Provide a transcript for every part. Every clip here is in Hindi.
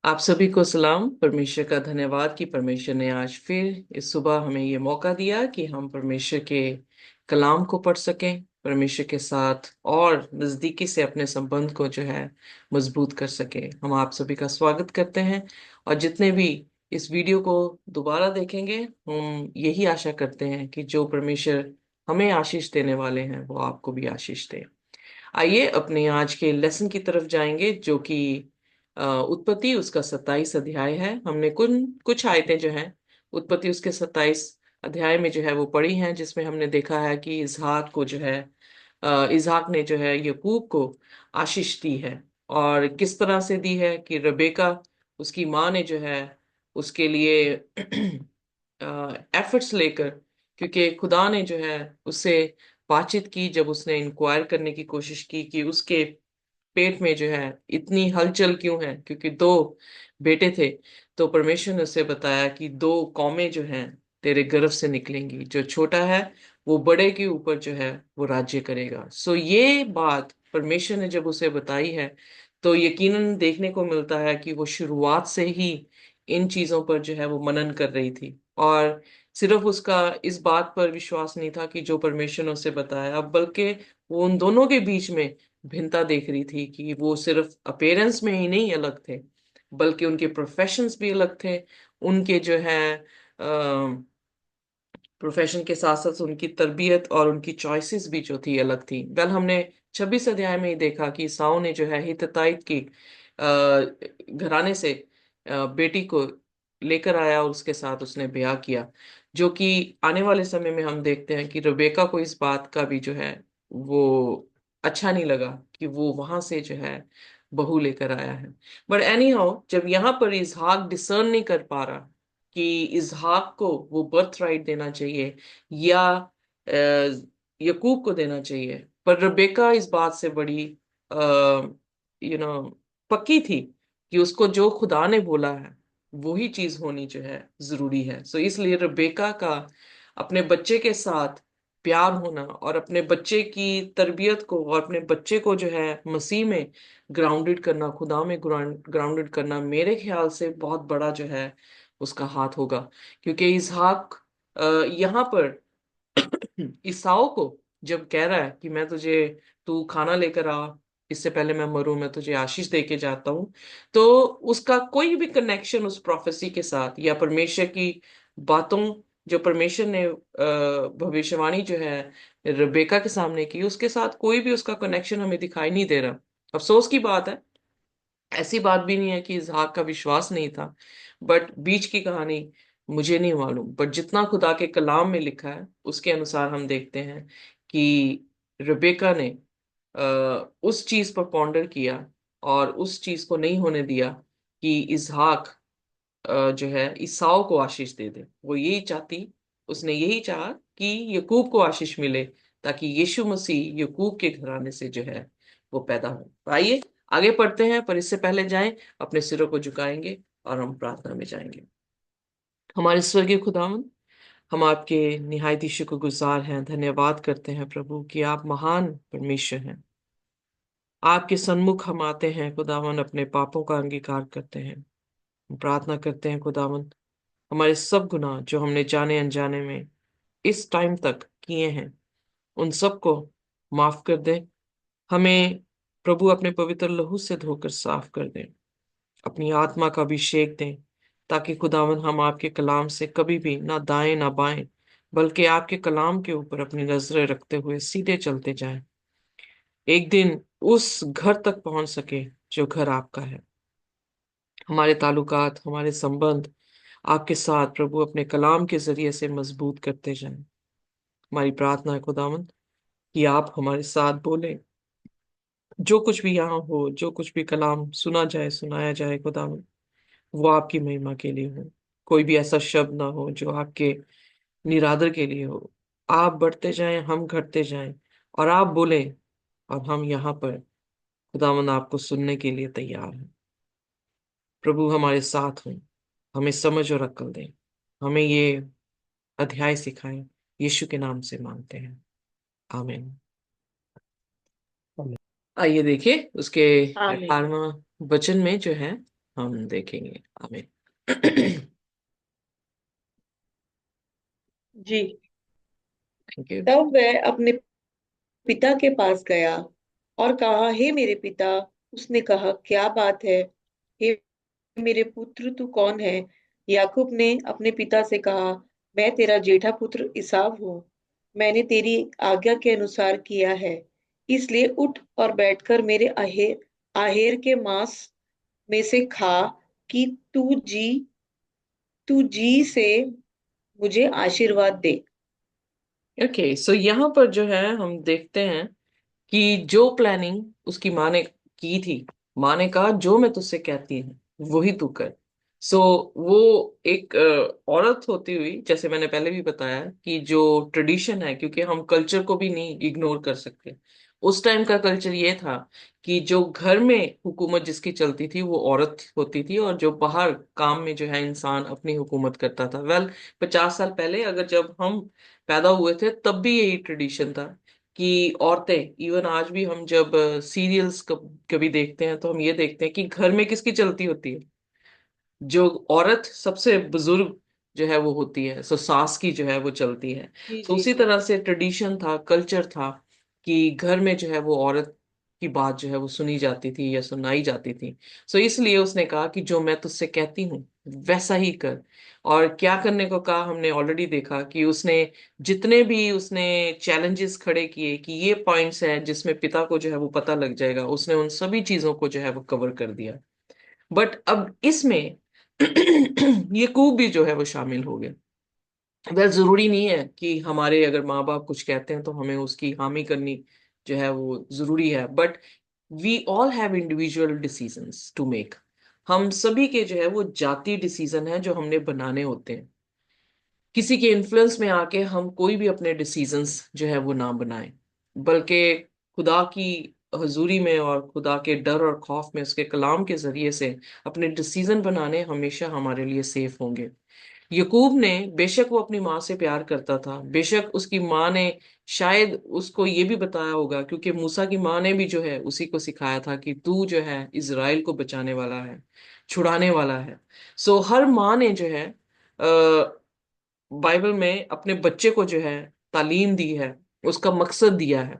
आप सभी को सलाम। परमेश्वर का धन्यवाद कि परमेश्वर ने आज फिर इस सुबह हमें ये मौका दिया कि हम परमेश्वर के कलाम को पढ़ सकें, परमेश्वर के साथ और नज़दीकी से अपने संबंध को जो है मजबूत कर सकें। हम आप सभी का स्वागत करते हैं और जितने भी इस वीडियो को दोबारा देखेंगे, हम यही आशा करते हैं कि जो परमेश्वर हमें आशीष देने वाले हैं वो आपको भी आशीष दे। आइए अपने आज के लेसन की तरफ जाएंगे, जो कि उत्पत्ति उसका 27 अध्याय है। हमने कुछ कुछ आयतें जो हैं उत्पत्ति उसके 27 अध्याय में जो है वो पढ़ी हैं, जिसमें हमने देखा है कि इसहाक को जो है इसहाक ने जो है यकूब को आशीष दी है। और किस तरह से दी है कि रबेका उसकी माँ ने जो है उसके लिए एफर्ट्स लेकर, क्योंकि खुदा ने जो है उससे बातचीत की, जब उसने इंक्वायर करने की कोशिश की कि उसके पेट में जो है इतनी हलचल क्यों है, क्योंकि दो बेटे थे। तो परमेश्वर ने उसे बताया कि दो कौमें जो हैं तेरे गर्भ से निकलेंगी, जो छोटा है वो बड़े के ऊपर जो है वो राज्य करेगा। सो ये बात परमेश्वर ने जब उसे बताई है, तो यकीनन देखने को मिलता है कि वो शुरुआत से ही इन चीजों पर जो है वो मनन कर रही थी। और सिर्फ उसका इस बात पर विश्वास नहीं था कि जो परमेश्वर ने उसे बताया, बल्कि वो उन दोनों के बीच में भिन्नता देख रही थी कि वो सिर्फ अपीयरेंस में ही नहीं अलग थे, बल्कि उनके प्रोफेशंस भी अलग थे। उनके जो है प्रोफेशन के साथ साथ उनकी तरबियत और उनकी चॉइसेस भी जो थी अलग थी। वेल, हमने 26 अध्याय में ही देखा कि साउ ने जो है हित्ताइत की घराने से बेटी को लेकर आया और उसके साथ उसने ब्याह किया, जो कि आने वाले समय में हम देखते हैं कि रबेका को इस बात का भी जो है वो अच्छा नहीं लगा कि वो वहां से जो है बहू लेकर आया है। बट एनी हाउ, जब यहाँ पर इसहाक डिसर्न नहीं कर पा रहा कि इसहाक को वो बर्थ राइट देना चाहिए या यकूब को देना चाहिए, पर रबेका इस बात से बड़ी यू नो पक्की थी कि उसको जो खुदा ने बोला है वही चीज होनी जो है जरूरी है। सो इसलिए रबेका का अपने बच्चे के साथ प्यार होना और अपने बच्चे की तरबियत को और अपने बच्चे को जो है मसीह में ग्राउंडेड करना, खुदा में ग्राउंडेड करना, मेरे ख्याल से बहुत बड़ा जो है उसका हाथ होगा। क्योंकि इसहाक यहाँ पर ईसाओ को जब कह रहा है कि मैं तुझे, तू खाना लेकर आ, इससे पहले मैं मरूं, मैं तुझे आशीष दे के जाता हूँ, तो उसका कोई भी कनेक्शन उस प्रोफेसी के साथ या परमेश्वर की बातों, जो परमेश्वर ने भविष्यवाणी जो है रबेका के सामने की, उसके साथ कोई भी उसका कनेक्शन हमें दिखाई नहीं दे रहा। अफसोस की बात है। ऐसी बात भी नहीं है कि इसहाक का विश्वास नहीं था, बट बीच की कहानी मुझे नहीं मालूम। बट जितना खुदा के कलाम में लिखा है उसके अनुसार हम देखते हैं कि रबेका ने उस चीज पर पॉन्डर किया और उस चीज को नहीं होने दिया कि इसहाक जो है ईसाओ को आशीष दे दे। वो यही चाहती, उसने यही चाहा कि यकूब को आशीष मिले, ताकि यीशु मसीह यकूब के घराने से जो है वो पैदा हो। तो आइए आगे पढ़ते हैं, पर इससे पहले जाएं, अपने सिरों को झुकाएंगे और हम प्रार्थना में जाएंगे। हमारे स्वर्गीय खुदावन, हम आपके निहायती शुक्रगुजार हैं, धन्यवाद करते हैं प्रभु कि आप महान परमेश्वर हैं। आपके सन्मुख हम आते हैं खुदावन, अपने पापों का अंगीकार करते हैं। हम प्रार्थना करते हैं खुदावन, हमारे सब गुनाह जो हमने जाने अनजाने में इस टाइम तक किए हैं, उन सबको माफ कर दें। हमें प्रभु अपने पवित्र लहू से धोकर साफ कर दें, अपनी आत्मा का अभिषेक दें, ताकि खुदावन हम आपके कलाम से कभी भी ना दाएं ना बाएं, बल्कि आपके कलाम के ऊपर अपनी नजरें रखते हुए सीधे चलते जाएं। एक दिन उस घर तक पहुंच सके जो घर आपका है। हमारे ताल्लुकात, हमारे संबंध आपके साथ प्रभु अपने कलाम के जरिए से मजबूत करते जाएं। हमारी प्रार्थना है खुदावंद कि आप हमारे साथ बोलें, जो कुछ भी यहाँ हो, जो कुछ भी कलाम सुना जाए, सुनाया जाए खुदावंद, वो आपकी महिमा के लिए हो। कोई भी ऐसा शब्द ना हो जो आपके निरादर के लिए हो। आप बढ़ते जाएं, हम घटते जाएं, और आप बोलें और हम यहाँ पर खुदावंद आपको सुनने के लिए तैयार हैं। प्रभु हमारे साथ हों, हमें समझ और अक्ल दें, हमें ये अध्याय सिखाएं। यीशु के नाम से मांगते हैं, आमीन। आइए देखिए उसके आमीन। 18वां वचन में जो है हम देखेंगे। आमीन। जी। Thank you. तब वह अपने पिता के पास गया और कहा, हे मेरे पिता। उसने कहा, क्या बात है? हे मेरे पुत्र, तू कौन है? याकूब ने अपने पिता से कहा, मैं तेरा जेठा पुत्र इसाव हूँ। मैंने तेरी आज्ञा के अनुसार किया है, इसलिए उठ और बैठकर मेरे आहेर आहेर के मांस में से खा, कि तू जी से मुझे आशीर्वाद दे। ओके, सो यहाँ पर जो है हम देखते हैं कि जो प्लानिंग उसकी माँ ने की थी, माँ ने कहा जो मैं तुझसे कहती हूँ वही तू कर। सो वो एक औरत होती हुई, जैसे मैंने पहले भी बताया कि जो ट्रेडिशन है, क्योंकि हम कल्चर को भी नहीं इग्नोर कर सकते। उस टाइम का कल्चर ये था कि जो घर में हुकूमत जिसकी चलती थी वो औरत होती थी, और जो बाहर काम में जो है इंसान अपनी हुकूमत करता था। वेल, 50 साल पहले अगर जब हम पैदा हुए थे तब भी यही ट्रेडिशन था कि औरतें, इवन आज भी हम जब सीरियल्स कभी देखते हैं तो हम ये देखते हैं कि घर में किसकी चलती होती है, जो औरत सबसे बुजुर्ग जो है वो होती है, सो सास की जो है वो चलती है। जी सो जी उसी जी। तरह से ट्रेडिशन था, कल्चर था कि घर में जो है वो औरत की बात जो है वो सुनी जाती थी या सुनाई जाती थी। सो इसलिए उसने कहा कि जो मैं तुझसे कहती हूँ वैसा ही कर। और क्या करने को कहा, हमने ऑलरेडी देखा कि उसने जितने भी उसने चैलेंजेस खड़े किए कि ये पॉइंट्स हैं जिसमें पिता को जो है वो पता लग जाएगा, उसने उन सभी चीजों को जो है वो कवर कर दिया। बट अब इसमें यकूब भी जो है वो शामिल हो गया। वेल, जरूरी नहीं है कि हमारे अगर माँ बाप कुछ कहते हैं तो हमें उसकी हामी करनी जो है वो जरूरी है, but we all have individual decisions to make. हम सभी के जो है वो जाती डिसीजन है जो हमने बनाने होते हैं। किसी के इन्फ्लुएंस में आके हम कोई भी अपने डिसीजंस जो है वो ना बनाएं, बल्कि खुदा की हजूरी में और खुदा के डर और खौफ में उसके कलाम के जरिए से अपने डिसीजन बनाने हमेशा हमारे लिए सेफ होंगे। यकूब ने, बेशक वो अपनी माँ से प्यार करता था, बेशक उसकी माँ ने शायद उसको ये भी बताया होगा, क्योंकि मूसा की माँ ने भी जो है उसी को सिखाया था कि तू जो है इजराइल को बचाने वाला है, छुड़ाने वाला है। सो हर माँ ने जो है बाइबल में अपने बच्चे को जो है तालीम दी है, उसका मकसद दिया है।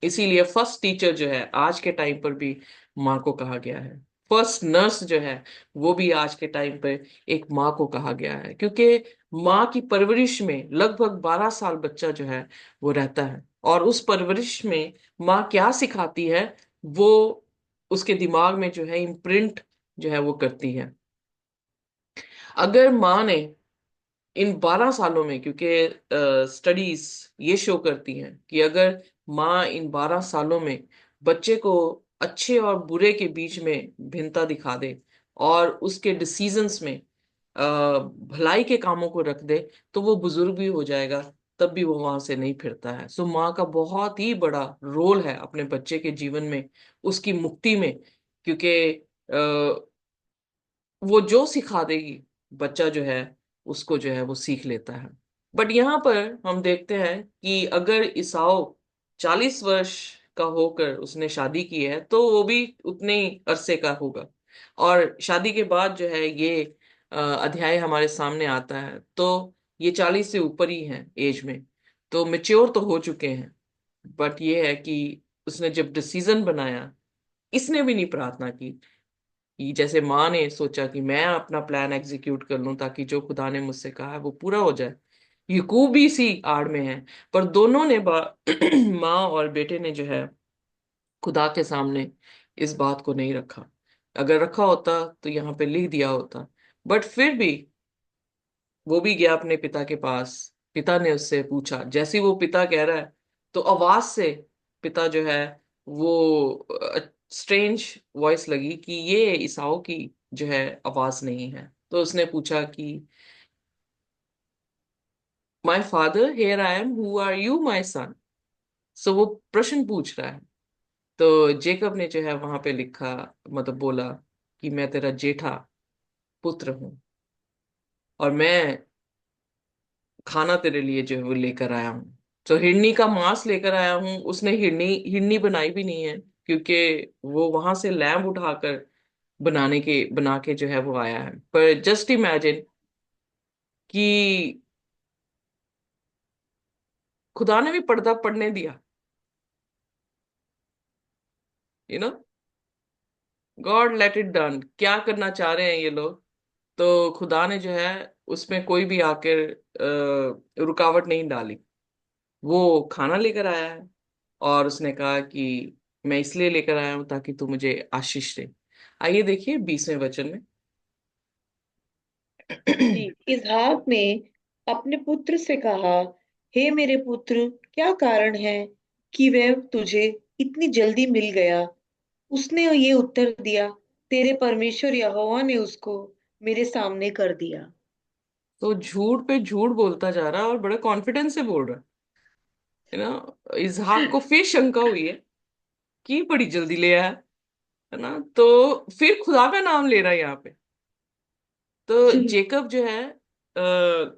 इसीलिए फर्स्ट टीचर जो है आज के टाइम पर भी माँ को कहा गया है। फर्स्ट नर्स जो है वो भी आज के टाइम पे एक माँ को कहा गया है, क्योंकि माँ की परवरिश में लगभग 12 साल बच्चा जो है वो रहता है, और उस परवरिश में माँ क्या सिखाती है वो उसके दिमाग में जो है इम्प्रिंट जो है वो करती है। अगर माँ ने इन 12 सालों में, क्योंकि स्टडीज ये शो करती हैं कि अगर माँ इन 12 सालों में बच्चे को अच्छे और बुरे के बीच में भिन्नता दिखा दे और उसके डिसीजंस में भलाई के कामों को रख दे, तो वो बुजुर्ग भी हो जाएगा तब भी वो वहां से नहीं फिरता है। सो माँ का बहुत ही बड़ा रोल है अपने बच्चे के जीवन में, उसकी मुक्ति में, क्योंकि वो जो सिखा देगी बच्चा जो है उसको जो है वो सीख लेता है। बट यहाँ पर हम देखते हैं कि अगर ईसाऊ 40 वर्ष का होकर उसने शादी की है तो वो भी उतने ही अरसे का होगा। और शादी के बाद जो है ये अध्याय हमारे सामने आता है तो ये 40 से ऊपर ही है एज में, तो मेच्योर तो हो चुके हैं। बट ये है कि उसने जब डिसीजन बनाया, इसने भी नहीं प्रार्थना की कि जैसे माँ ने सोचा कि मैं अपना प्लान एग्जीक्यूट कर लूं ताकि जो खुदा ने मुझसे कहा है वो पूरा हो जाए। यकूब भी इसी आड़ में है, पर दोनों ने माँ और बेटे ने जो है खुदा के सामने इस बात को नहीं रखा। अगर रखा होता तो यहाँ पे लिख दिया होता। बट फिर भी वो भी गया अपने पिता के पास। पिता ने उससे पूछा, जैसे ही वो पिता कह रहा है तो आवाज से पिता जो है वो स्ट्रेंज वॉइस लगी कि ये ईसाओ की जो है आवाज नहीं है। तो उसने पूछा कि my father, here I am, who are you my son. So वो प्रश्न पूछ रहा है। तो जेकब ने जो है वहां पे लिखा, मतलब बोला कि मैं तेरा जेठा पुत्र हूँ और मैं खाना तेरे लिए जो है वो लेकर आया हूँ। तो हिरनी का मांस लेकर आया हूँ। उसने हिरनी हिरनी बनाई भी नहीं है, क्योंकि वो वहां से लैम्ब उठाकर बना के जो है वो आया है। पर जस्ट इमेजिन कि खुदा ने भी पर्दा पड़ने दिया, you know, God let it done. क्या करना चाह रहे हैं ये लोग, तो खुदा ने जो है उसमें कोई भी आकर रुकावट नहीं डाली। वो खाना लेकर आया है और उसने कहा कि मैं इसलिए लेकर आया हूं ताकि तू मुझे आशीष दे। आइए देखिए 20वें वचन जी, में। इसहाक ने अपने पुत्र से कहा, हे मेरे पुत्र, क्या कारण है कि वह तुझे इतनी जल्दी मिल गया? उसने ये उत्तर दिया, तेरे परमेश्वर यहोवा ने उसको मेरे सामने कर दिया। तो झूठ पे झूठ बोलता जा रहा है और बड़े कॉन्फिडेंस से बोल रहा है ना। इसहाक को फिर शंका हुई है कि बड़ी जल्दी ले आया, है ना। तो फिर खुदा का नाम ले रहा है यहाँ पे। तो जेकब जो है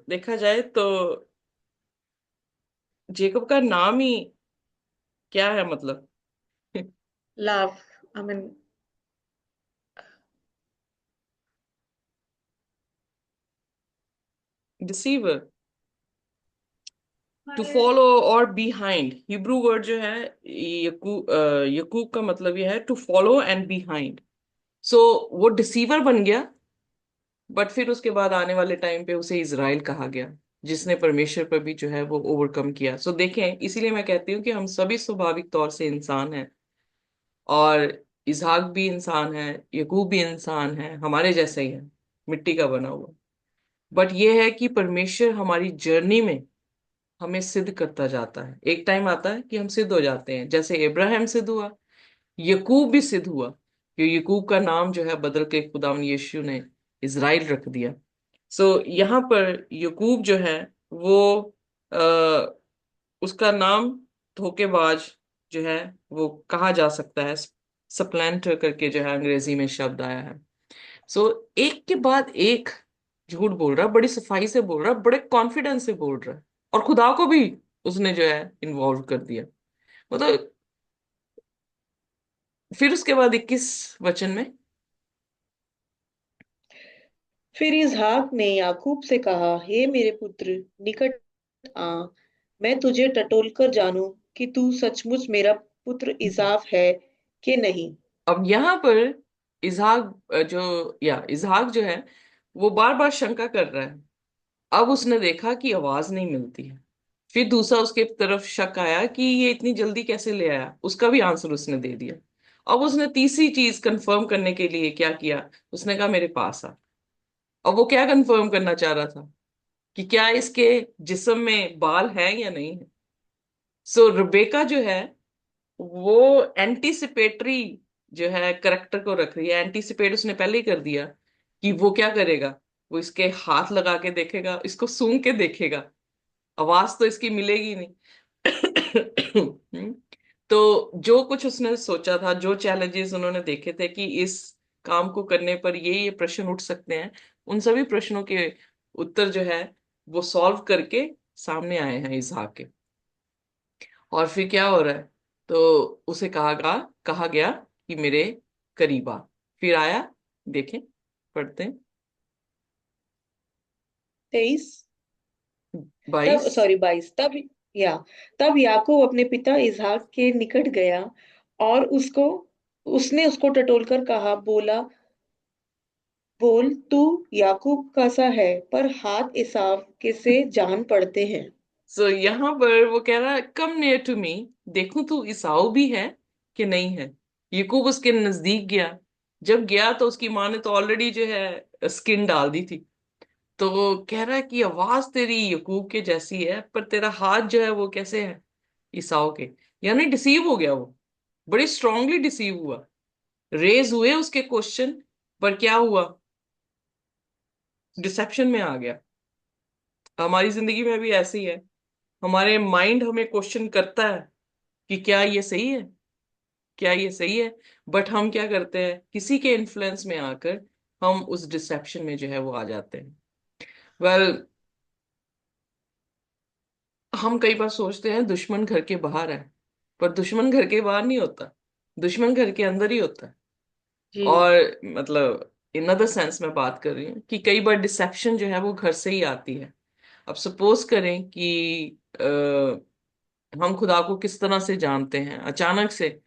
देखा जाए तो जेकब का नाम ही क्या है मतलब? Laugh, I mean, deceiver, to follow और बिहाइंड। हिब्रू वर्ड जो है यकूब का मतलब यह है to follow and behind. So वो डिसीवर बन गया, बट फिर उसके बाद आने वाले टाइम पे उसे इज़राइल कहा गया, जिसने परमेश्वर पर भी जो है वो ओवरकम किया। सो देखें, इसीलिए मैं कहती हूँ कि हम सभी स्वाभाविक तौर से इंसान हैं, और इसहाक भी इंसान है, यकूब भी इंसान है, हमारे जैसे ही है, मिट्टी का बना हुआ। बट ये है कि परमेश्वर हमारी जर्नी में हमें सिद्ध करता जाता है। एक टाइम आता है कि हम सिद्ध हो जाते हैं, जैसे इब्राहिम सिद्ध हुआ, यकूब भी सिद्ध हुआ कि यकूब का नाम जो है बदल के खुदावन यीशु ने इज़राइल रख दिया। सो यहाँ पर यकूब जो है वो आ, उसका नाम धोखेबाज जो है वो कहा जा सकता है। सप्लेंटर करके जो है अंग्रेजी में शब्द आया है। सो एक के बाद एक झूठ बोल रहा है, बड़ी सफाई से बोल रहा है, बड़े कॉन्फिडेंस से बोल रहा है, और खुदा को भी उसने जो है इन्वॉल्व कर दिया। मतलब फिर उसके बाद 21 वचन में। फिर इसहाक ने याकूब से कहा, हे मेरे पुत्र, निकट आ, मैं तुझे टटोल कर जानूं कि तू सचमुच मेरा पुत्र इसाफ है कि नहीं। अब यहाँ पर इजहाक जो है वो बार बार शंका कर रहा है। अब उसने देखा कि आवाज नहीं मिलती है। फिर दूसरा उसके तरफ शक आया कि ये इतनी जल्दी कैसे ले आया, उसका भी आंसर उसने दे दिया। अब उसने तीसरी चीज कंफर्म करने के लिए क्या किया, उसने कहा मेरे पास आ। अब वो क्या कंफर्म करना चाह रहा था कि क्या इसके जिस्म में बाल हैं या नहीं है। सो रुबेका जो है वो एंटीसिपेटरी जो है करेक्टर को रख रही है। एंटीसिपेट उसने पहले ही कर दिया कि वो क्या करेगा, वो इसके हाथ लगा के देखेगा, इसको सूंघ के देखेगा, आवाज तो इसकी मिलेगी नहीं। हम्म। तो जो कुछ उसने सोचा था, जो चैलेंजेस उन्होंने देखे थे कि इस काम को करने पर ये प्रश्न उठ सकते हैं, उन सभी प्रश्नों के उत्तर जो है वो सॉल्व करके सामने आए हैं इसहाक के। और फिर क्या हो रहा है, तो उसे कहा गया कि मेरे करीब आ। फिर आया, देखें, पढ़ते हैं। 23, तब 22। सॉरी 22, या तब याकूब अपने पिता इसहाक के निकट गया और उसने उसको टटोलकर कहा, बोल तू याकूब का सा है, पर हाथ एसाव के से जान पड़ते हैं। सो यहाँ पर वो कह रहा है कम नियर टू मी, देखूं तू ईसाऊ भी है कि नहीं है। याकूब उसके नजदीक गया। जब गया तो उसकी माँ ने तो ऑलरेडी जो है स्किन डाल दी थी। तो वो कह रहा है कि आवाज तेरी याकूब के जैसी है, पर तेरा हाथ जो है वो कैसे है, ईसाऊ के। यानी डिसीव हो गया वो, बड़ी स्ट्रांगली डिसीव हुआ। रेज हुए उसके क्वेश्चन, पर क्या हुआ, डिसेप्शन में आ गया। हमारी जिंदगी में भी ऐसे ही है। हमारे माइंड हमें क्वेश्चन करता है कि क्या ये सही है, क्या ये सही है। बट हम क्या करते हैं, किसी के इन्फ्लुएंस में आकर हम उस डिसेप्शन में जो है वो आ जाते हैं। वेल, हम कई बार सोचते हैं दुश्मन घर के बाहर है, पर दुश्मन घर के बाहर नहीं होता, दुश्मन घर के अंदर ही होता है। जी और मतलब इन अदर सेंस में बात कर रही हूँ कि कई बार डिसेप्शन जो है वो घर से ही आती है। अब सपोज करें कि हम खुदा को किस तरह से जानते हैं, अचानक से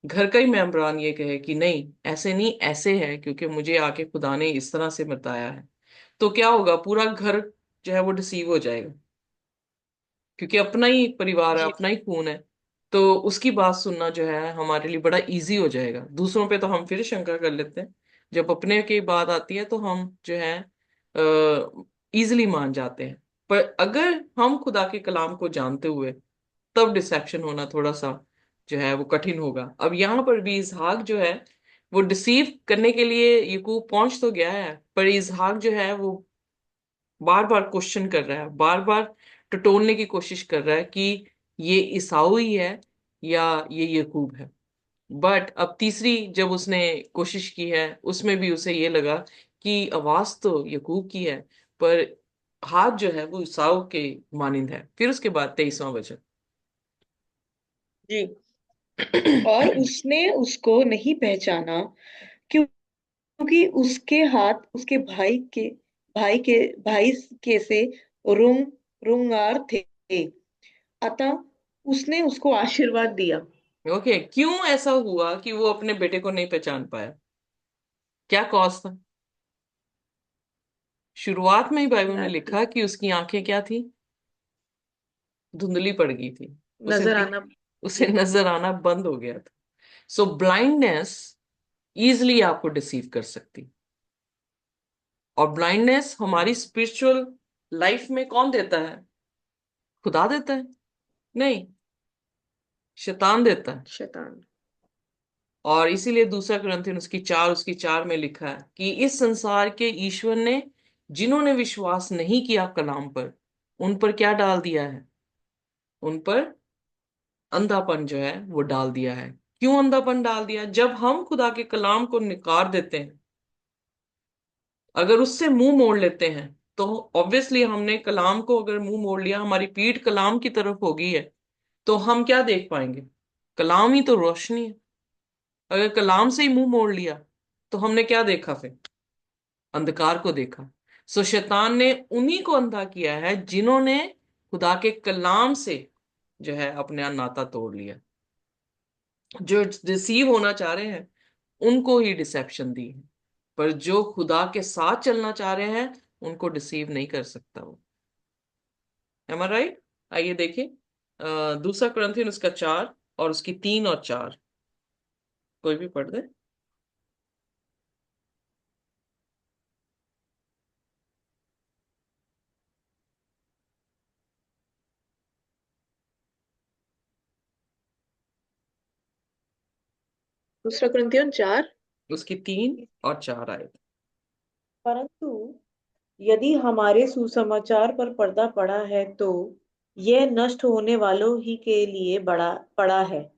घर का ही मेंबरान ये कहे कि नहीं ऐसे नहीं ऐसे है, क्योंकि मुझे आके खुदा ने इस तरह से बताया है, तो क्या होगा, पूरा घर जो है वो डिसीव हो जाएगा, क्योंकि अपना ही परिवार है, जी अपना ही खून है। तो उसकी बात सुनना जो है हमारे लिए बड़ा इजी हो जाएगा। दूसरों पे तो हम फिर शंका कर लेते हैं, जब अपने की बात आती है तो हम जो है इजिली मान जाते हैं। पर अगर हम खुदा के कलाम को जानते हुए तब डिसेप्शन होना थोड़ा सा जो है वो कठिन होगा। अब यहाँ पर भी इसहाक जो है वो डिसीव करने के लिए यकूब पहुंच तो गया है, पर इसहाक जो है वो बार बार क्वेश्चन कर रहा है, बार बार टटोलने की कोशिश कर रहा है कि ये ईसाऊ ही है या ये यकूब है। बट अब तीसरी जब उसने कोशिश की है उसमें भी उसे ये लगा कि आवाज तो यकूब की है, पर हाथ जो है वो ईसाऊ के मानिंद है। फिर उसके बाद 23वां वचन। जी। और उसने उसको नहीं पहचाना, क्योंकि उसके हाथ उसके भाई के से रुंग रुंगार थे। अतः उसने उसको आशीर्वाद दिया। ओके, क्यों ऐसा हुआ कि वो अपने बेटे को नहीं पहचान पाया? क्या कॉज था? शुरुआत में ही बाइबल में न- लिखा कि उसकी आंखें क्या थी, धुंधली पड़ गई थी। उसे नजर दिख आना। उसे जी नजर आना बंद हो गया था। सो ब्लाइंडनेस इजिली आपको डिसीव कर सकती। और ब्लाइंडनेस हमारी स्पिरिचुअल लाइफ में कौन देता है? खुदा देता है? नहीं, शैतान देता है। शैतान। और इसीलिए दूसरा कुरिन्थियन उसकी 4 में लिखा है कि इस संसार के ईश्वर ने जिन्होंने विश्वास नहीं किया कलाम पर, उन पर क्या डाल दिया है? उन पर अंधापन जो है वो डाल दिया है। क्यों अंधापन डाल दिया? जब हम खुदा के कलाम को निकार देते हैं, अगर उससे मुंह मोड़ लेते हैं, तो ऑब्वियसली हमने कलाम को अगर मुंह मोड़ लिया, हमारी पीठ कलाम की तरफ हो गई है, तो हम क्या देख पाएंगे? कलाम ही तो रोशनी है। अगर कलाम से ही मुंह मोड़ लिया तो हमने क्या देखा फिर? अंधकार को देखा। सो शैतान ने उन्हीं को अंधा किया है जिन्होंने खुदा के कलाम से जो है अपना नाता तोड़ लिया। जो रिसीव होना चाह रहे हैं उनको ही डिसेप्शन दी है, पर जो खुदा के साथ चलना चाह रहे हैं उनको डिसीव नहीं कर सकता वो। एम आई राइट? आइए देखिए दूसरा कुरिन्थियन उसका 4 और उसकी 3 और 4, कोई भी पढ़ दे। दूसरा कुरिन्थियन 4। उसकी 3 और 4 आए। परंतु यदि हमारे सुसमाचार पर पर्दा पड़ा है तो यह नष्ट होने वालों ही के लिए बड़ा पड़ा है,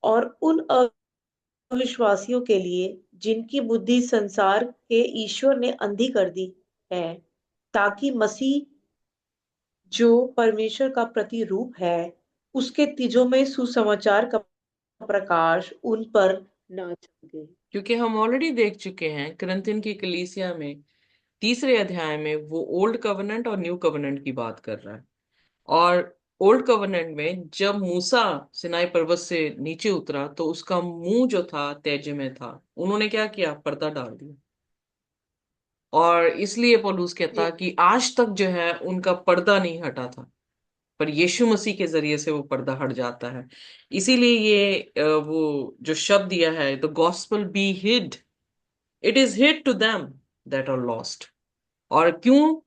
और उन अविश्वासियों के लिए जिनकी बुद्धि संसार के ईश्वर ने अंधी कर दी है, ताकि मसीह जो परमेश्वर का प्रतिरूप है उसके तिजों में सुसमाचार का प्रकाश उन पर ना चमके। क्योंकि हम ऑलरेडी देख चुके हैं कुरिन्थियन की कलीसिया में तीसरे अध्याय में वो ओल्ड कवनेंट और न्यू कवनेंट की बात कर रहा है। और ओल्ड कवनेंट में जब मूसा सिनाई पर्वत से नीचे उतरा तो उसका मुंह जो था तेजे में था, उन्होंने क्या किया? पर्दा डाल दिया। और इसलिए पौलुस कहता जी कि आज तक जो है उनका पर्दा नहीं हटा था, पर यीशु मसीह के जरिए से वो पर्दा हट जाता है। इसीलिए ये वो जो शब्द दिया है, the gospel be hid, it is hid to them that are lost. और क्यों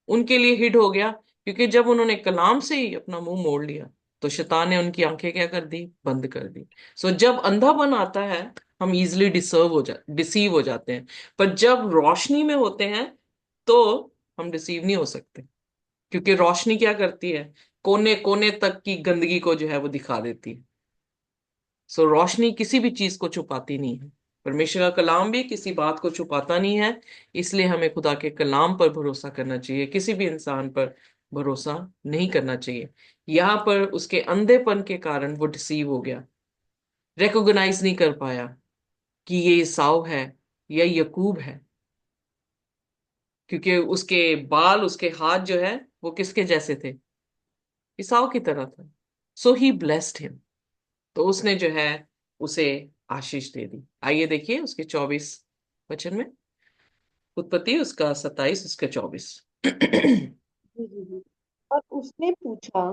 उनके लिए हिट हो गया? क्योंकि जब उन्होंने कलाम से ही अपना मुंह मोड़ लिया तो शैतान ने उनकी आंखें क्या कर दी? बंद कर दी। सो जब अंधापन आता है हम इजिली डिसीव हो जाते हैं, पर जब रोशनी में होते हैं तो हम डिसीव नहीं हो सकते, क्योंकि रोशनी क्या करती है? कोने कोने तक की गंदगी को जो है वो दिखा देती है। सो रोशनी किसी भी चीज को छुपाती नहीं है, परमेश्वर का कलाम भी किसी बात को छुपाता नहीं है। इसलिए हमें खुदा के कलाम पर भरोसा करना चाहिए, किसी भी इंसान पर भरोसा नहीं करना चाहिए। यहाँ पर उसके अंधेपन के कारण वो डिसीव हो गया, रिकॉग्नाइज नहीं कर पाया। कि ये ईसाऊ है या यकूब है, क्योंकि उसके बाल, उसके हाथ जो है वो किसके जैसे थे, ईसाऊ की तरह था। सो ही ब्लेस्ड हिम, तो उसने जो है उसे आशीष दे दी। आइए देखिए उसके 24 वचन में, उत्पत्ति उसका 27, उसका 24। जी जी जी। और उसने पूछा,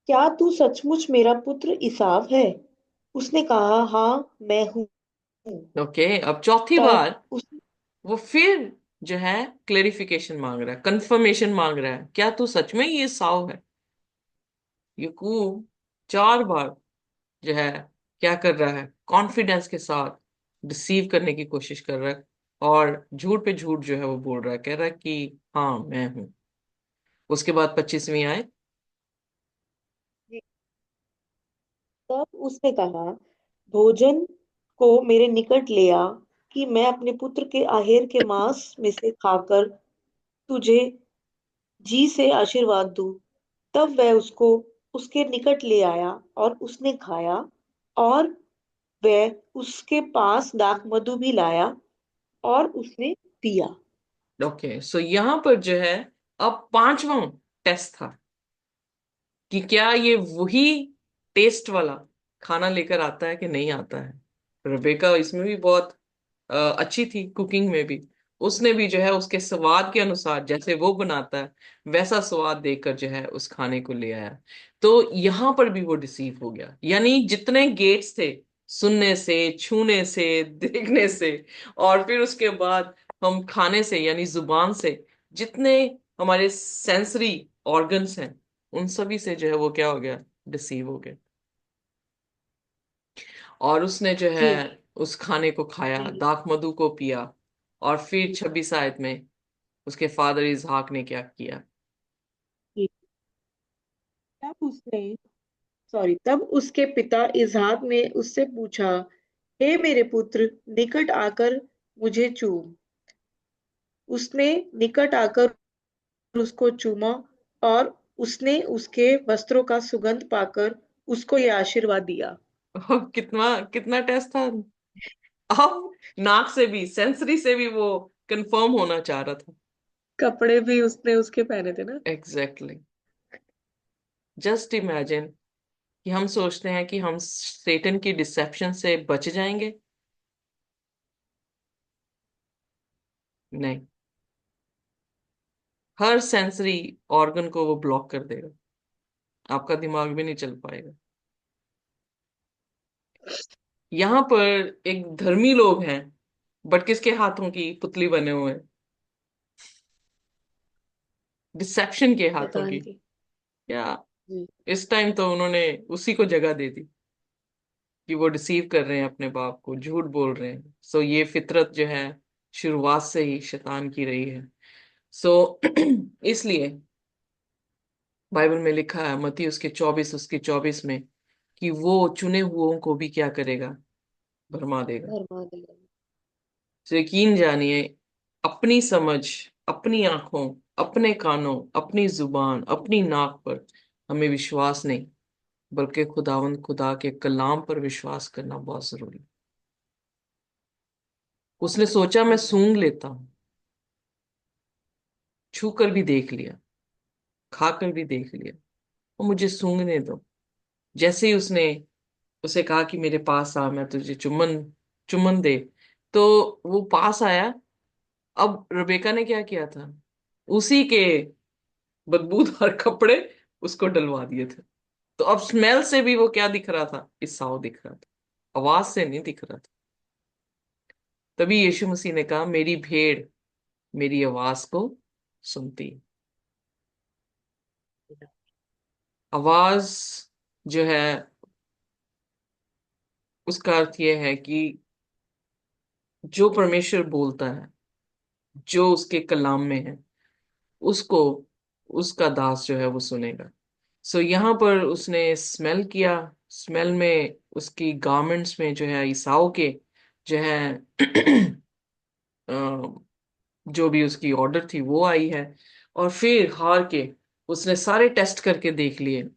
क्या तू सचमुच मेरा पुत्र इसाव है? उसने कहा, हाँ, मैं हूँ। ओके, अब चौथी तब बार उस वो फिर जो है क्लेरिफिकेशन मांग रहा है, कंफर्मेशन मांग रहा है, क्या तू सच में ये साव है। यकूब 4 बार जो है क्या कर रहा है, कॉन्फिडेंस के साथ डिसीव करने की कोशिश कर रहा है, और झूठ पे झूठ जो है वो बोल रहा है, कह रहा है कि हाँ मैं हूं। उसके बाद 25वीं आए। तब उसने कहा, भोजन को मेरे निकट ले आ, कि मैं अपने पुत्र के आहेर के मांस में से खाकर तुझे जी से आशीर्वाद दूं। तब वह उसको उसके निकट ले आया और उसने खाया, और वह उसके पास दाखमधु भी लाया और उसने पिया। ओके, सो यहां पर जो है अब 5वां टेस्ट था कि क्या ये वही टेस्ट वाला खाना लेकर आता है कि नहीं आता है। रेबेका इसमें भी बहुत अच्छी थी, कुकिंग में भी। उसने भी जो है उसके स्वाद के अनुसार जैसे वो बनाता है वैसा स्वाद देकर जो है उस खाने को ले आया। तो यहां पर भी वो डिसीव हो गया, यानी जितने गेट्स थे, सुनने से, छूने से, देखने से, और फिर उसके बाद हम खाने से यानी जुबान से, जितने हमारे सेंसरी ऑर्गन्स हैं, उन सभी से जो है वो क्या हो गया, डिसीव हो गया। और उसने जो है जी उस खाने को खाया, जी दाख मधु को पिया। और फिर जी 26 आयत में उसके फादर इसहाक ने क्या किया। जी। तब उसने तब उसके पिता इसहाक ने उससे पूछा, हे मेरे पुत्र, निकट आकर मुझे चूम। उसने निकट आकर उसको चूमा, और उसने उसके वस्त्रों का सुगंध पाकर उसको ये आशीर्वाद दिया। और कितना कितना टेस्ट था। अब नाक से भी, सेंसरी से भी वो कंफर्म होना चाह रहा था। कपड़े भी उसने उसके पहने थे ना। एग्जैक्टली, जस्ट इमेजिन कि हम सोचते हैं कि हम सेटन की डिसेप्शन से बच जाएंगे। नहीं, हर सेंसरी ऑर्गन को वो ब्लॉक कर देगा, आपका दिमाग भी नहीं चल पाएगा। यहाँ पर एक धर्मी लोग हैं, बट किसके हाथों की पुतली बने हुए हैं, डिसेप्शन के हाथों शैतान की। की। क्या जी। इस टाइम तो उन्होंने उसी को जगह दे दी कि वो डिसीव कर रहे हैं अपने बाप को, झूठ बोल रहे हैं। सो ये फितरत जो है शुरुआत से ही शैतान की रही है। सो इसलिए बाइबल में लिखा है, मत्ती उसके 24 उसके 24 में, कि वो चुने हुओं को भी क्या करेगा, भरमा देगा। भरमा देगा। तो यकीन जानिए, अपनी समझ, अपनी आंखों, अपने कानों, अपनी जुबान, अपनी नाक पर हमें विश्वास नहीं, बल्कि खुदावंद खुदा के कलाम पर विश्वास करना बहुत जरूरी है। उसने सोचा मैं सूंघ लेता हूँ, छू कर भी देख लिया, खा कर भी देख लिया, और मुझे सूंघने दो। जैसे ही उसने उसे कहा कि मेरे पास आ, मैं तुझे चुम्बन चुम्बन दे, तो वो पास आया। अब रबेका ने क्या किया था, उसी के बदबूदार कपड़े उसको डलवा दिए थे। तो अब स्मेल से भी वो क्या दिख रहा था, ईसाऊ दिख रहा था, आवाज से नहीं दिख रहा था। तभी यीशु मसीह ने कहा, मेरी भेड़ मेरी आवाज को सुनती है। आवाज जो है उसका अर्थ यह है कि जो परमेश्वर बोलता है, जो उसके कलाम में है, उसको उसका दास जो है वो सुनेगा। सो यहाँ पर उसने स्मेल किया। स्मेल में उसकी गारमेंट्स में जो है ईसाओं के जो है अ, जो भी उसकी ऑर्डर थी वो आई है। और फिर हार के उसने सारे टेस्ट करके देख लिए।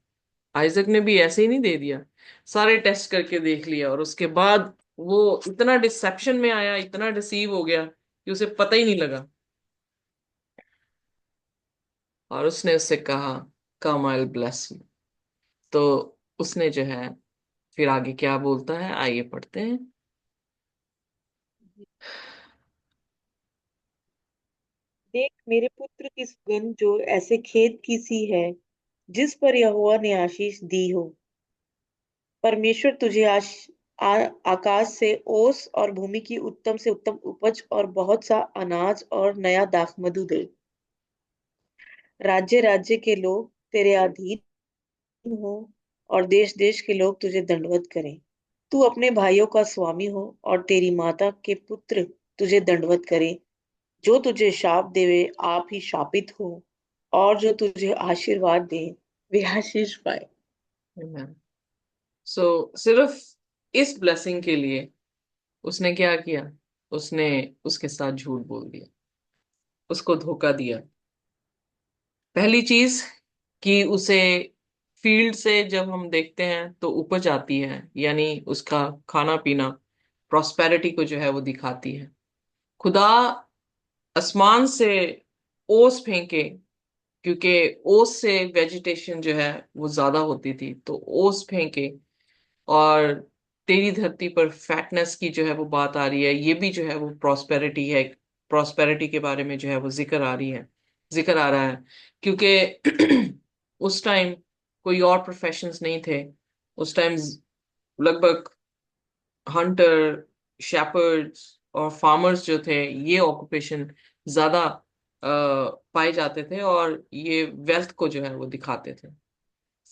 आइजक ने भी ऐसे ही नहीं दे दिया, सारे टेस्ट करके देख लिया, और उसके बाद वो इतना डिसेप्शन में आया, इतना डिसीव हो गया कि उसे पता ही नहीं लगा। और उसने उससे कहा, कम आई विल ब्लेस यू। तो उसने जो है फिर आगे क्या बोलता है, आइए पढ़ते हैं। देख मेरे पुत्र की सुगंध जो ऐसे खेत की सी है, जिस पर यहोवा ने आशीष दी हो। परमेश्वर तुझे आकाश से ओस और भूमि की उत्तम से उत्तम उपज और बहुत सा अनाज और नया दाखमधु दे। राज्य राज्य के लोग तेरे अधीन हो और देश देश के लोग तुझे दंडवत करें। तू अपने भाइयों का स्वामी हो और तेरी माता के पुत्र तुझे दंडवत करें। जो तुझे शाप देवे आप ही शापित हो, और जो तुझे आशीर्वाद दे वे आशीष पाए। सो सिर्फ इस ब्लेसिंग के लिए उसने क्या किया, उसने उसके साथ झूठ बोल दिया, उसको धोखा दिया। पहली चीज कि उसे फील्ड से जब हम देखते हैं तो उपज आती है, यानी उसका खाना पीना प्रॉस्पेरिटी को जो है वो दिखाती है। खुदा आसमान से ओस फेंके, क्योंकि ओस से वेजिटेशन जो है वो ज्यादा होती थी, तो ओस फेंके और तेरी धरती पर फैटनेस की जो है वो बात आ रही है, ये भी जो है वो प्रॉस्पेरिटी है। प्रॉस्पेरिटी के बारे में जो है वो जिक्र आ रहा है, क्योंकि उस टाइम कोई और प्रोफेशंस नहीं थे। उस टाइम लगभग हंटर, शेपर्ड्स और फार्मर्स जो थे, ये ऑक्यूपेशन ज्यादा पाए जाते थे, और ये वेल्थ को जो है वो दिखाते थे।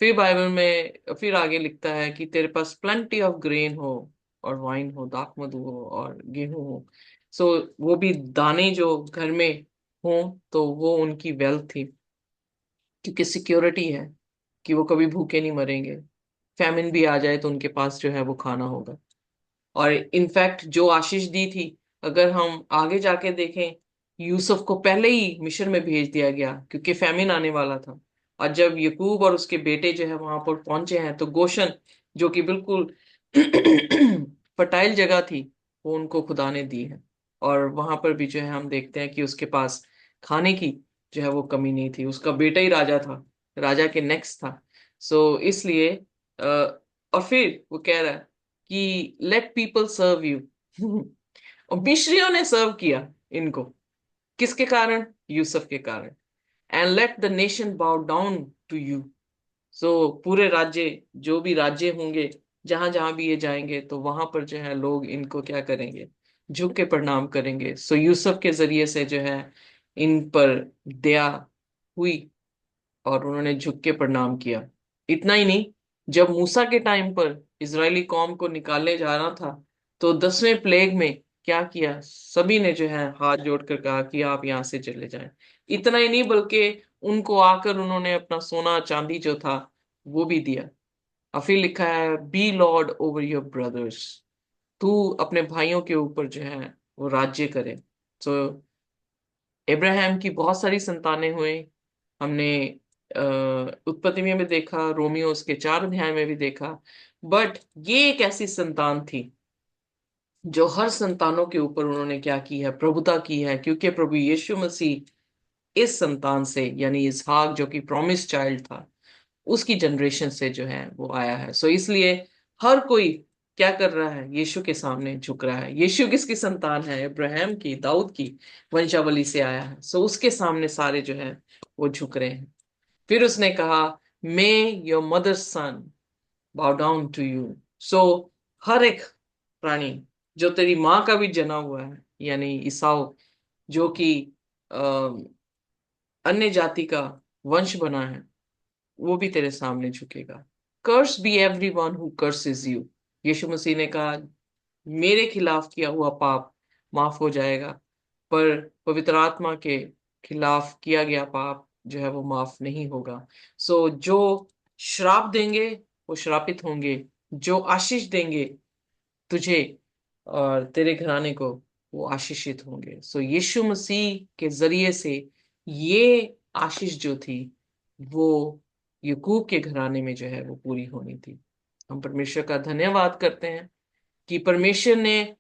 फिर बाइबल में फिर आगे लिखता है कि तेरे पास प्लेंटी ऑफ ग्रेन हो और वाइन हो, दाख मधु हो और गेहूं हो। सो वो भी दाने जो घर में हो, तो वो उनकी वेल्थ थी, क्योंकि सिक्योरिटी है कि वो कभी भूखे नहीं मरेंगे। फैमिन भी आ जाए तो उनके पास जो है वो खाना होगा। और इनफैक्ट जो आशीष दी थी, अगर हम आगे जाके देखें, यूसुफ को पहले ही मिस्र में भेज दिया गया क्योंकि फैमिन आने वाला था। और जब यकूब और उसके बेटे जो है वहां पर पहुंचे हैं, तो गोशन जो कि बिल्कुल फर्टाइल जगह थी, वो उनको खुदा ने दी है। और वहां पर भी जो है हम देखते हैं कि उसके पास खाने की जो है वो कमी नहीं थी। उसका बेटा ही राजा था, राजा के नेक्स्ट था। सो इसलिए और फिर वो कह रहा है कि लेट पीपल सर्व यू। और मिस्रियों ने सर्व किया इनको, किसके कारण? यूसुफ के कारण। And let the nation bow down to you. So पूरे राज्य, जो भी राज्य होंगे, जहां जहां भी ये जाएंगे, तो वहां पर जो है लोग इनको क्या करेंगे, झुक के प्रणाम करेंगे। सो यूसुफ के जरिए से जो है इन पर दया हुई और उन्होंने झुक के प्रणाम किया। इतना ही नहीं, जब मूसा के टाइम पर इजरायली कौम को निकालने जाना था, तो 10वें प्लेग में क्या किया, सभी ने जो है हाथ जोड़कर कहा कि आप यहाँ से चले जाएं। इतना ही नहीं, बल्कि उनको आकर उन्होंने अपना सोना चांदी जो था वो भी दिया। और फिर लिखा है, be lord over your brothers. तू अपने भाइयों के ऊपर जो है वो राज्य करे। तो इब्राहिम की बहुत सारी संतानें हुए। हमने उत्पत्ति में भी देखा, रोमियो उसके 4 अध्याय में भी देखा। बट ये एक ऐसी संतान थी जो हर संतानों के ऊपर उन्होंने क्या की है, प्रभुता की है, क्योंकि प्रभु यीशु मसीह इस संतान से, यानी इसहाक जो कि प्रॉमिस चाइल्ड था, उसकी जनरेशन से जो है वो आया है। सो इसलिए हर कोई क्या कर रहा है, यीशु के सामने झुक रहा है। यीशु किसकी संतान है? इब्राहिम की, दाऊद की वंशावली से आया है। सो उसके सामने सारे जो है वो झुक रहे हैं। फिर उसने कहा, मे your mother's son bow down to you. So हर एक प्राणी जो तेरी माँ का भी जना हुआ है, यानी ईसाऊ, जो कि अन्य जाति का वंश बना है, वो भी तेरे सामने झुकेगा। Curse be every one who curses you. Yeshu Masih ने कहा, मेरे खिलाफ किया हुआ पाप माफ हो जाएगा, पर पवित्र आत्मा के खिलाफ किया गया पाप जो है वो माफ नहीं होगा। सो जो श्राप देंगे वो श्रापित होंगे, जो आशीष देंगे तुझे और तेरे घराने को, वो आशीषित होंगे। सो यीशु मसीह के जरिए से ये आशीष जो थी, वो यकूब के घराने में जो है वो पूरी होनी थी। हम परमेश्वर का धन्यवाद करते हैं कि परमेश्वर ने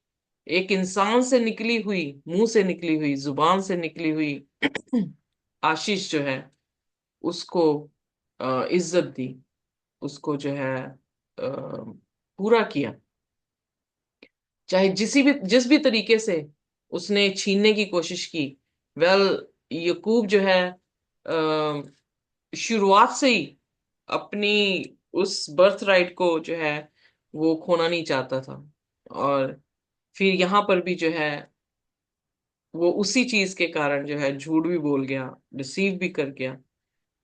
एक इंसान से निकली हुई, मुंह से निकली हुई, जुबान से निकली हुई आशीष जो है उसको इज्जत दी, उसको जो है पूरा किया। चाहे जिस भी तरीके से उसने छीनने की कोशिश की। वेल, यकूब जो है शुरुआत से ही अपनी उस बर्थ राइट को जो है वो खोना नहीं चाहता था। और फिर यहाँ पर भी जो है वो उसी चीज के कारण जो है झूठ भी बोल गया, डिसीव भी कर गया।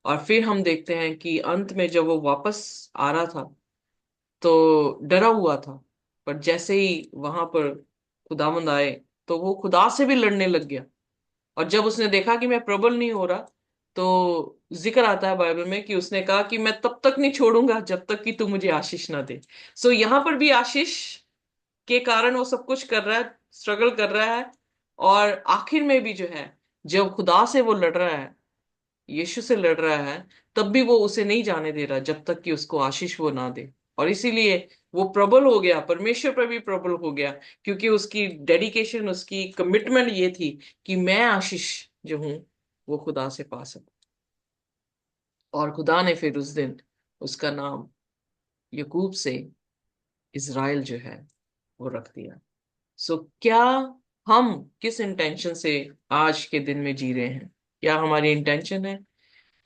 और फिर हम देखते हैं कि अंत में जब वो वापस आ रहा था तो डरा हुआ था, पर जैसे ही वहां पर खुदावंद आए तो वो खुदा से भी लड़ने लग गया। और जब उसने देखा कि मैं प्रबल नहीं हो रहा, तो जिक्र आता है बाइबल में कि उसने कहा कि मैं तब तक नहीं छोड़ूंगा जब तक कि तू मुझे आशीष ना दे। सो यहाँ पर भी आशीष के कारण वो सब कुछ कर रहा है, स्ट्रगल कर रहा है। और आखिर में भी जो है, जब खुदा से वो लड़ रहा है, यीशु से लड़ रहा है, तब भी वो उसे नहीं जाने दे रहा जब तक कि उसको आशीष वो ना दे। और इसीलिए वो प्रबल हो गया, परमेश्वर पर भी प्रबल हो गया, क्योंकि उसकी डेडिकेशन, उसकी कमिटमेंट ये थी कि मैं आशीष जो हूं वो खुदा से पा सकूं। और खुदा ने फिर उस दिन उसका नाम यकूब से इज़राइल जो है वो रख दिया। सो क्या हम किस इंटेंशन से आज के दिन में जी रहे हैं? क्या हमारी इंटेंशन है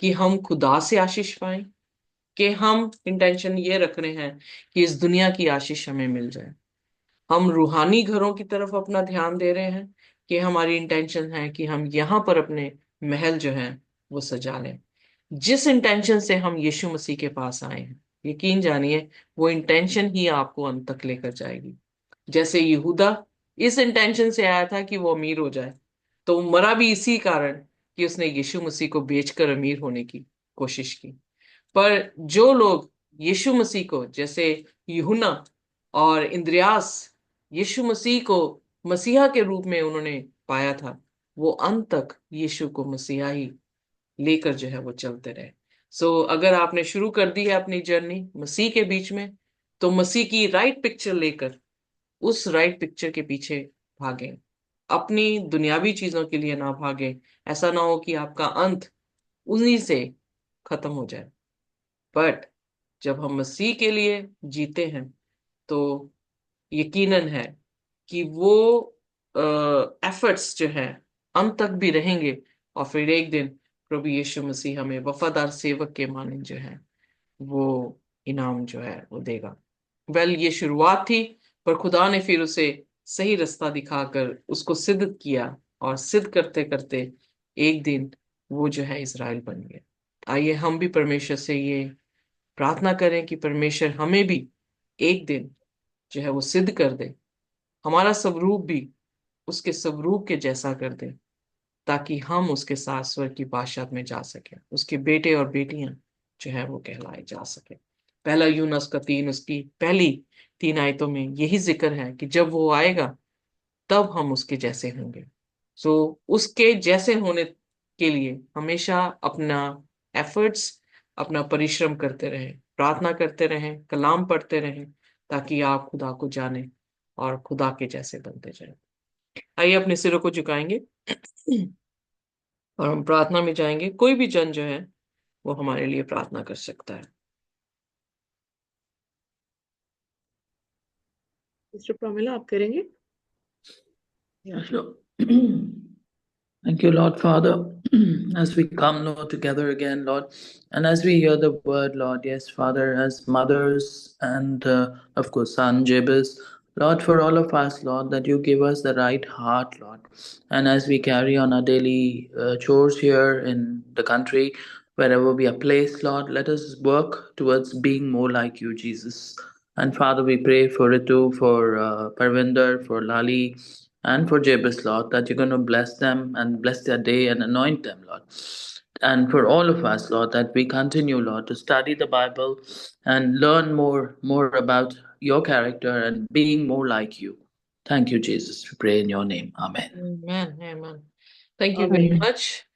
कि हम खुदा से आशीष पाएं, कि हम इंटेंशन ये रख रहे हैं कि इस दुनिया की आशीष हमें मिल जाए? हम रूहानी घरों की तरफ अपना ध्यान दे रहे हैं, कि हमारी इंटेंशन है कि हम यहाँ पर अपने महल जो है वो सजा लें? जिस इंटेंशन से हम यीशु मसीह के पास आए हैं, यकीन जानिए वो इंटेंशन ही आपको अंत तक लेकर जाएगी। जैसे यहूदा इस इंटेंशन से आया था कि वो अमीर हो जाए, तो वो मरा भी इसी कारण कि उसने यीशु मसीह को बेचकर अमीर होने की कोशिश की। पर जो लोग यीशु मसीह को, जैसे यूहन्ना और इंद्रियास, यीशु मसीह को मसीहा के रूप में उन्होंने पाया था, वो अंत तक यीशु को मसीहा ही लेकर जो है वो चलते रहे। अगर आपने शुरू कर दी है अपनी जर्नी मसीह के बीच में, तो मसीह की राइट पिक्चर लेकर उस राइट पिक्चर के पीछे भागें। अपनी दुनियावी चीजों के लिए ना भागें। ऐसा ना हो कि आपका अंत उन्हीं से खत्म हो जाए। बट जब हम मसीह के लिए जीते हैं, तो यकीनन है कि वो एफर्ट्स जो हैं अंत तक भी रहेंगे। और फिर एक दिन प्रभु यीशु मसीह हमें वफादार सेवक के माने जो है वो इनाम जो है वो देगा। ये शुरुआत थी, पर खुदा ने फिर उसे सही रास्ता दिखाकर उसको सिद्ध किया। और सिद्ध करते करते एक दिन वो जो है इज़राइल बन गया। आइए हम भी परमेश्वर से ये प्रार्थना करें कि परमेश्वर हमें भी एक दिन जो है वो सिद्ध कर दे, हमारा स्वरूप भी उसके स्वरूप के जैसा कर दे, ताकि हम उसके साथ स्वर्ग की बादशाह में जा सके, उसके बेटे और बेटियां जो है वो कहलाए जा सके। पहला यूनुस उसका 3, उसकी पहली 3 आयतों में यही जिक्र है कि जब वो आएगा तब हम उसके जैसे होंगे। सो उसके जैसे होने के लिए हमेशा अपना एफर्ट्स, अपना परिश्रम करते रहें, प्रार्थना करते रहें, कलाम पढ़ते रहें, ताकि आप खुदा को जाने और खुदा के जैसे बनते जाएं। आइए अपने सिरों को झुकाएंगे और हम प्रार्थना में जाएंगे। कोई भी जन जो है वो हमारे लिए प्रार्थना कर सकता है। मिस्टर प्रमिला, आप करेंगे? Yeah, sure. Thank you, Lord Father, as we come, Lord, together again, Lord, and as we hear the word, Lord, yes, Father, as mothers and, of course, son Jabez, Lord, for all of us, Lord, that you give us the right heart, Lord, and as we carry on our daily chores here in the country, wherever we are placed, Lord, let us work towards being more like you, Jesus. And Father, we pray for Ritu, for Parvinder, for Lali, and for Jabez, Lord, that you're going to bless them and bless their day and anoint them, Lord. And for all of us, Lord, that we continue, Lord, to study the Bible and learn more about your character and being more like you. Thank you, Jesus. We pray in your name. Amen. Amen, amen. Thank you very आमीन। मच।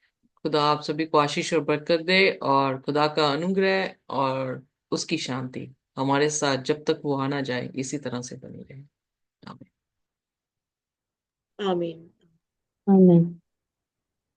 खुदा आप सभी को आशीष और बरकत दे, और खुदा का अनुग्रह और उसकी शांति हमारे साथ जब तक वो आना जाए इसी तरह से बनी रहे। आमीन। आमीन। Amen.